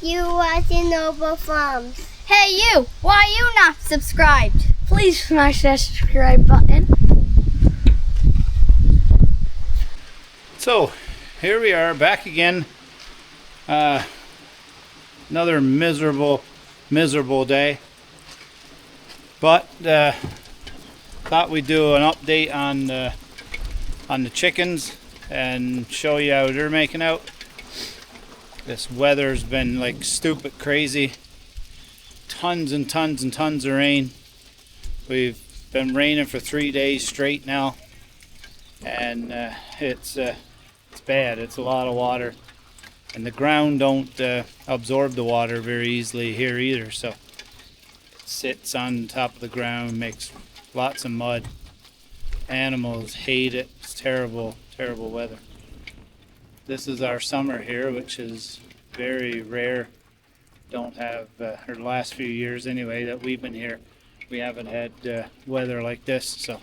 You watching Noble Farms. Hey you, why are you not subscribed? Please smash that subscribe button. So here we are back again. Another miserable day. But thought we'd do an update on the chickens and show you how they're making out. This weather's been like stupid crazy. Tons and tons and tons of rain. We've been raining for 3 days straight now, and it's bad. It's a lot of water, and the ground don't absorb the water very easily here either. So it sits on top of the ground, makes lots of mud. Animals hate it. It's terrible, terrible weather. This is our summer here, which is very rare. Don't have, or the last few years anyway that we've been here, we haven't had weather like this. So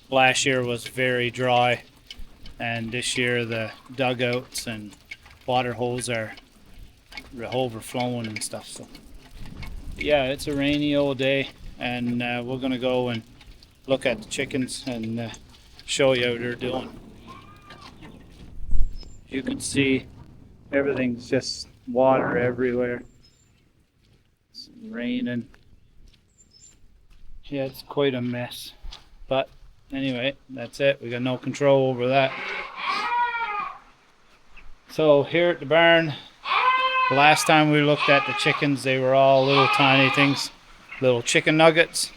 last year was very dry, and this year the dugouts and water holes are overflowing and stuff. So yeah, it's a rainy old day, and we're gonna go and look at the chickens and show you how they're doing. You can see everything's just water everywhere. It's raining. Yeah, it's quite a mess. But anyway, that's it. We got no control over that. So here at the barn, the last time we looked at the chickens, they were all little tiny things, little chicken nuggets.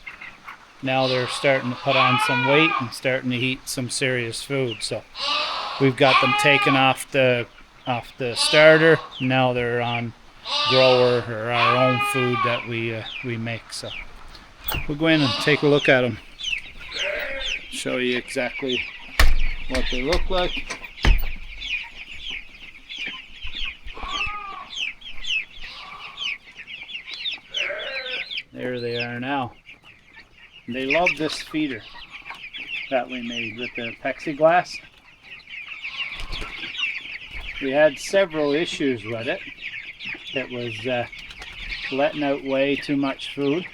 Now they're starting to put on some weight and starting to eat some serious food. So we've got them taken off the starter. Now they're on grower, or our own food that we make. So we'll go in and take a look at them. Show you exactly what they look like. There they are now. They love this feeder that we made with the plexiglass. We had several issues with it. It was letting out way too much food,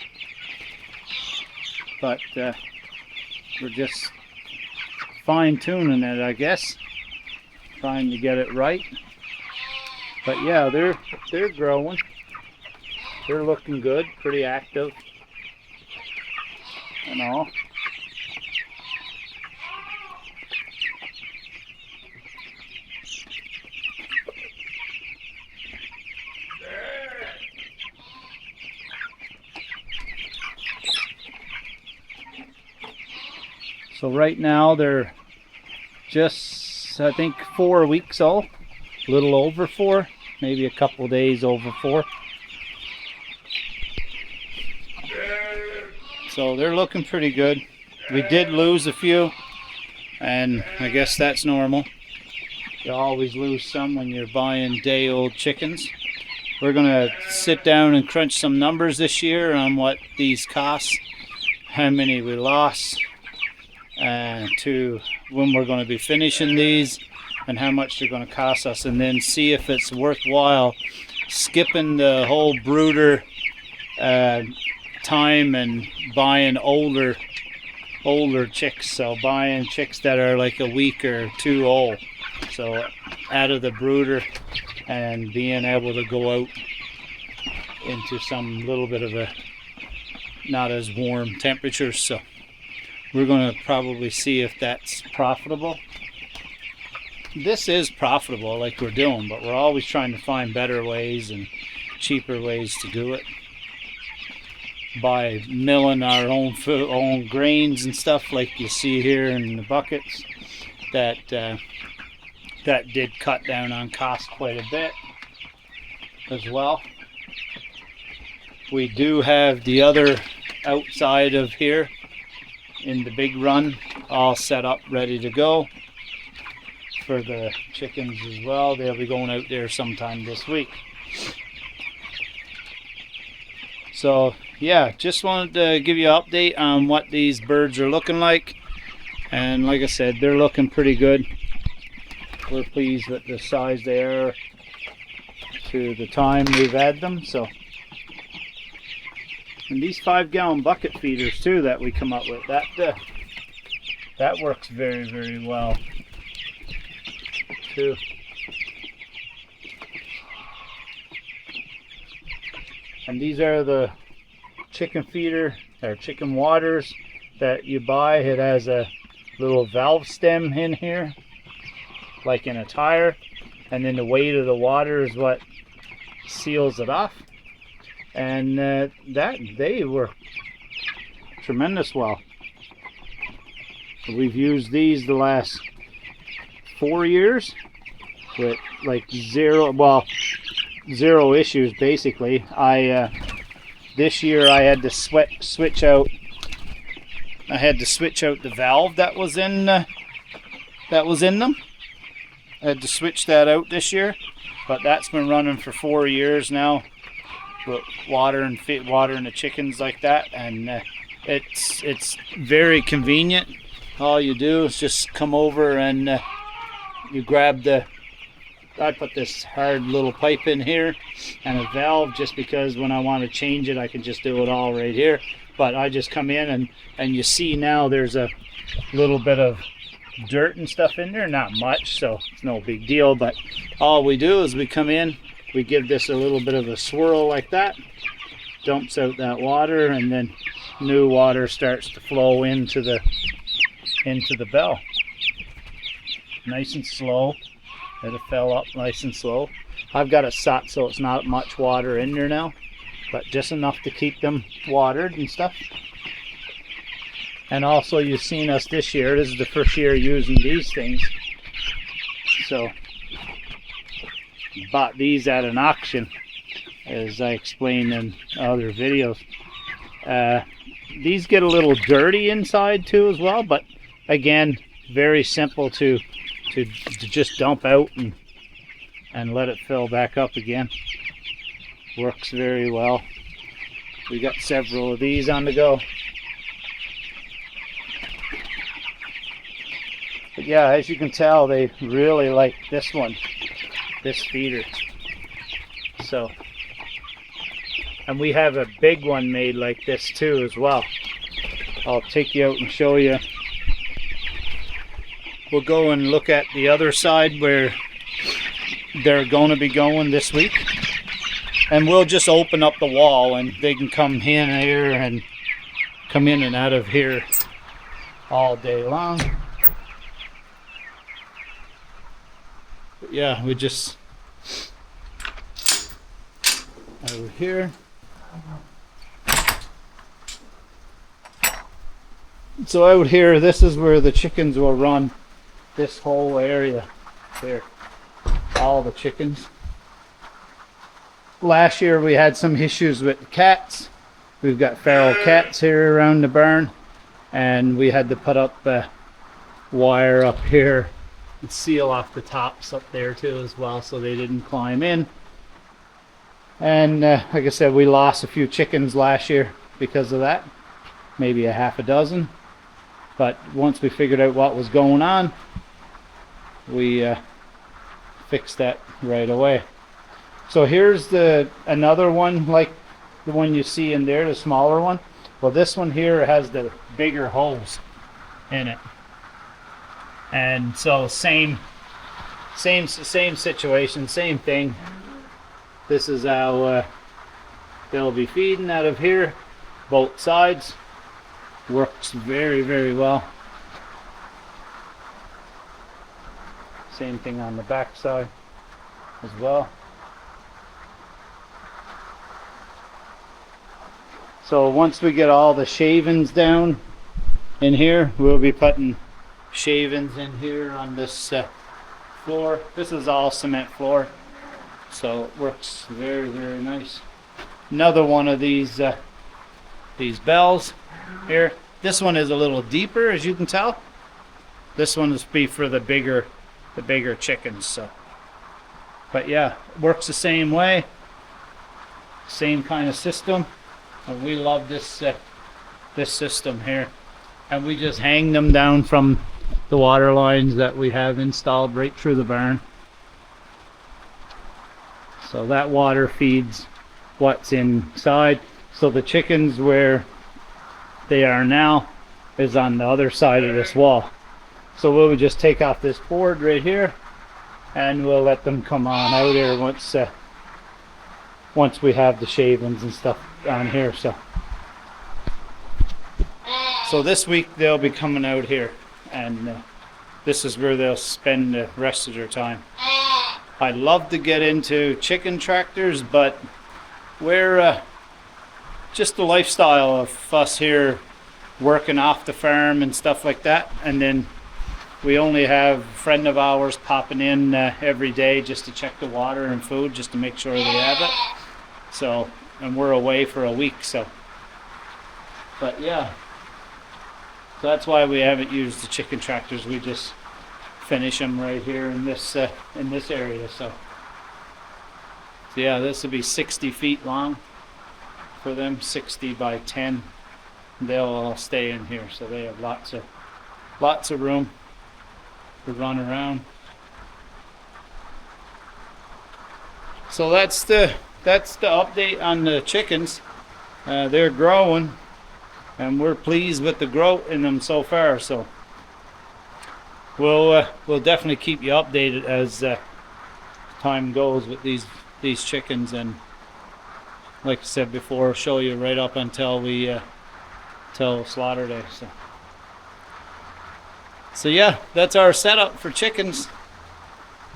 but we're just fine-tuning it, I guess, trying to get it right. But yeah, they're growing. They're looking good, pretty active and all. So right now they're just, I think, 4 weeks old, a little over 4, maybe a couple days over 4. So they're looking pretty good. We did lose a few, and I guess that's normal. You always lose some when you're buying day-old chickens. We're gonna sit down and crunch some numbers this year on what these cost, how many we lost, and to when we're going to be finishing these, and how much they're going to cost us, and then see if it's worthwhile skipping the whole brooder time and buying older chicks. So buying chicks that are like a week or 2 old, so out of the brooder and being able to go out into some little bit of a not as warm temperatures. So we're going to probably see if that's profitable. This is profitable like we're doing, but we're always trying to find better ways and cheaper ways to do it. By milling our own food, own grains and stuff like you see here in the buckets, that did cut down on cost quite a bit as well. We do have the other outside of here in the big run all set up, ready to go for the chickens as well. They'll be going out there sometime this week. So yeah, just wanted to give you an update on what these birds are looking like, and like I said, they're looking pretty good. We're pleased with the size they are. to the time we've had them. So, and these 5-gallon bucket feeders too that we come up with, that works very, very well too. And these are the chicken feeder or chicken waters that you buy. It has a little valve stem in here, like in a tire, and then the weight of the water is what seals it off. And that they work tremendous well. We've used these the last 4 years with like zero issues basically. This year I had to switch out the valve that was in them. I had to switch that out this year, but that's been running for 4 years now with water and the chickens like that, and it's very convenient. All you do is just come over and you grab I put this hard little pipe in here and a valve, just because when I want to change it I can just do it all right here. But I just come in and you see now there's a little bit of dirt and stuff in there, not much, so it's no big deal. But all we do is we come in, we give this a little bit of a swirl like that, dumps out that water, and then new water starts to flow into the bell. Nice and slow. It'll fill up nice and slow. I've got it set so it's not much water in there now, but just enough to keep them watered and stuff. And also, you've seen us this year, this is the first year using these things, so bought these at an auction, as I explained in other videos. These get a little dirty inside too as well, but again, very simple to just dump out and let it fill back up again. Works very well. We got several of these on the go. But yeah, as you can tell, they really like this one, this feeder. So, and we have a big one made like this too as well. I'll take you out and show you. We'll go and look at the other side where they're going to be going this week, and we'll just open up the wall and they can come in here and come in and out of here all day long. But yeah, we just over here. So out here, this is where the chickens will run. This whole area there, all the chickens. Last year we had some issues with cats. We've got feral cats here around the barn, and we had to put up wire up here and seal off the tops up there too as well, so they didn't climb in. And like I said, we lost a few chickens last year because of that, maybe a half a dozen. But once we figured out what was going on, we fixed that right away. So here's another one like the one you see in there, the smaller one. Well, this one here has the bigger holes in it, and so same situation, same thing. This is how they'll be feeding out of here, both sides. Works very, very well. Same thing on the back side as well. So once we get all the shavings down in here, we'll be putting shavings in here on this floor. This is all cement floor, so it works very, very nice. Another one of these bells here. This one is a little deeper, as you can tell. This one is be for the bigger chickens. So, but yeah, it works the same way, same kind of system, and we love this this system here. And we just hang them down from the water lines that we have installed right through the barn. So that water feeds what's inside. So the chickens, where they are now, is on the other side of this wall. So we'll just take off this board right here, and we'll let them come on out here once we have the shavings and stuff on here. So this week they'll be coming out here, and this is where they'll spend the rest of their time. I'd love to get into chicken tractors, but we're just the lifestyle of us here working off the farm and stuff like that, and then we only have a friend of ours popping in every day just to check the water and food, just to make sure they have it. So, and we're away for a week, but yeah, so that's why we haven't used the chicken tractors. We just finish them right here in this area. So yeah, this will be 60 feet long for them, 60 by 10. They'll all stay in here, so they have lots of room to run around. So that's the update on the chickens. They're growing, and we're pleased with the growth in them so far. So we'll definitely keep you updated as time goes with these chickens, and like I said before, show you right up until till slaughter day. So yeah, that's our setup for chickens.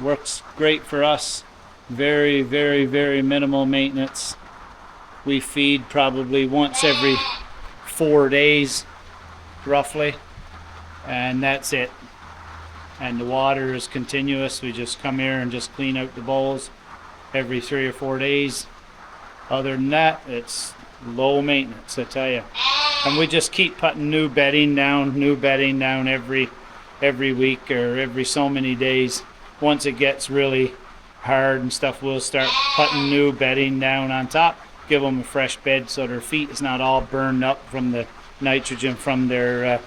Works great for us. Very, very, very minimal maintenance. We feed probably once every 4 days roughly, and that's it. And the water is continuous. We just come here and just clean out the bowls every 3 or 4 days. Other than that, it's low maintenance, I tell you. And we just keep putting new bedding down every week or every so many days. Once it gets really hard and stuff, we'll start putting new bedding down on top. Give them a fresh bed so their feet is not all burned up from the nitrogen from their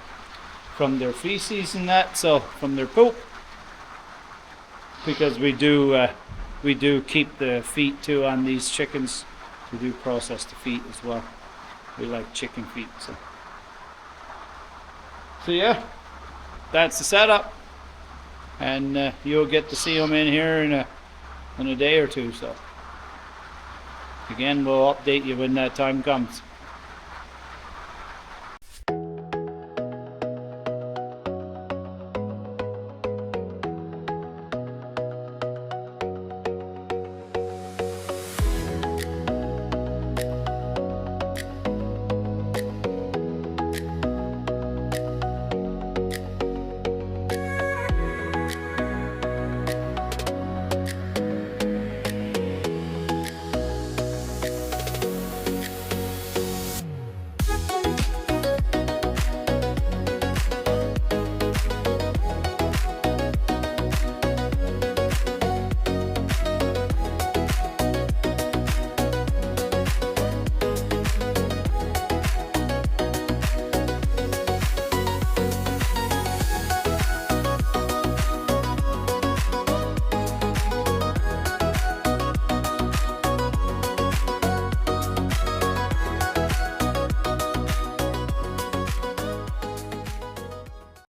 feces and that, so from their poop. Because we do keep the feet too on these chickens. We do process the feet as well. We like chicken feet. So yeah, that's the setup, and you'll get to see them in here in a day or two. So again, we'll update you when that time comes.